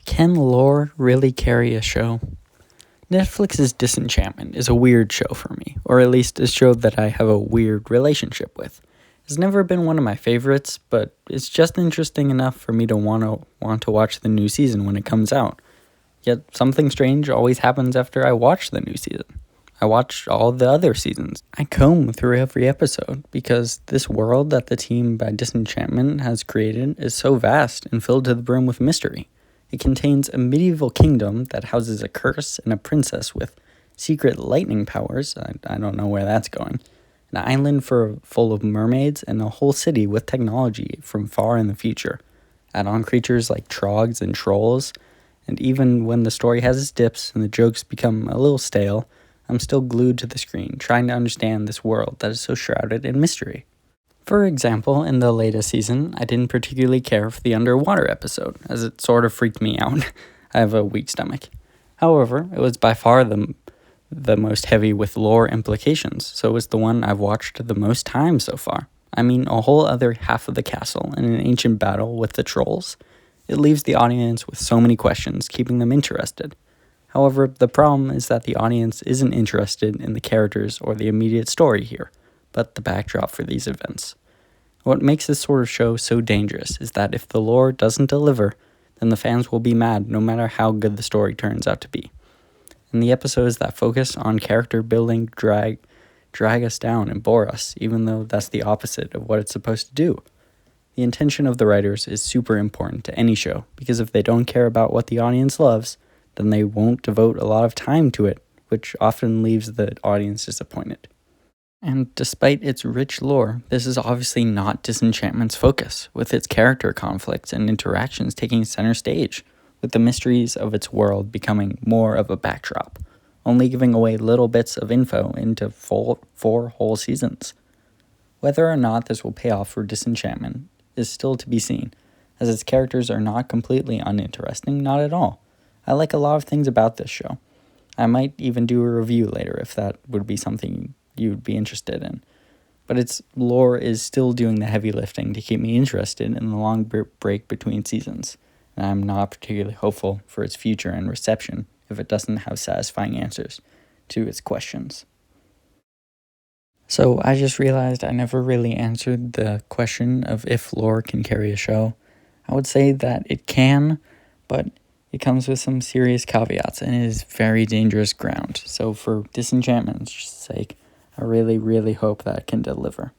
Can lore really carry a show? Netflix's Disenchantment is a weird show for me, or at least a show that I have a weird relationship with. It's never been one of my favorites, but it's just interesting enough for me to want to watch the new season when it comes out. Yet something strange always happens after I watch the new season. I watch all the other seasons. I comb through every episode because this world that the team by Disenchantment has created is so vast and filled to the brim with mystery. It contains a medieval kingdom that houses a curse and a princess with secret lightning powers. I don't know where that's going. An island full of mermaids and a whole city with technology from far in the future. Add on creatures like trogs and trolls, and even when the story has its dips and the jokes become a little stale, I'm still glued to the screen, trying to understand this world that is so shrouded in mystery. For example, in the latest season, I didn't particularly care for the underwater episode, as it sort of freaked me out. I have a weak stomach. However, it was by far the most heavy with lore implications, so it was the one I've watched the most time so far. I mean, a whole other half of the castle in an ancient battle with the trolls. It leaves the audience with so many questions, keeping them interested. However, the problem is that the audience isn't interested in the characters or the immediate story here, but the backdrop for these events. What makes this sort of show so dangerous is that if the lore doesn't deliver, then the fans will be mad no matter how good the story turns out to be. And the episodes that focus on character building drag us down and bore us, even though that's the opposite of what it's supposed to do. The intention of the writers is super important to any show, because if they don't care about what the audience loves, then they won't devote a lot of time to it, which often leaves the audience disappointed. And despite its rich lore, this is obviously not Disenchantment's focus, with its character conflicts and interactions taking center stage, with the mysteries of its world becoming more of a backdrop, only giving away little bits of info into four whole seasons. Whether or not this will pay off for Disenchantment is still to be seen, as its characters are not completely uninteresting, not at all. I like a lot of things about this show. I might even do a review later if that would be something you would be interested in. But its lore is still doing the heavy lifting to keep me interested in the long break between seasons, and I'm not particularly hopeful for its future and reception if it doesn't have satisfying answers to its questions. So I just realized I never really answered the question of if lore can carry a show. I would say that it can, but it comes with some serious caveats, and it is very dangerous ground. So for Disenchantment's sake, I really, really hope that it can deliver.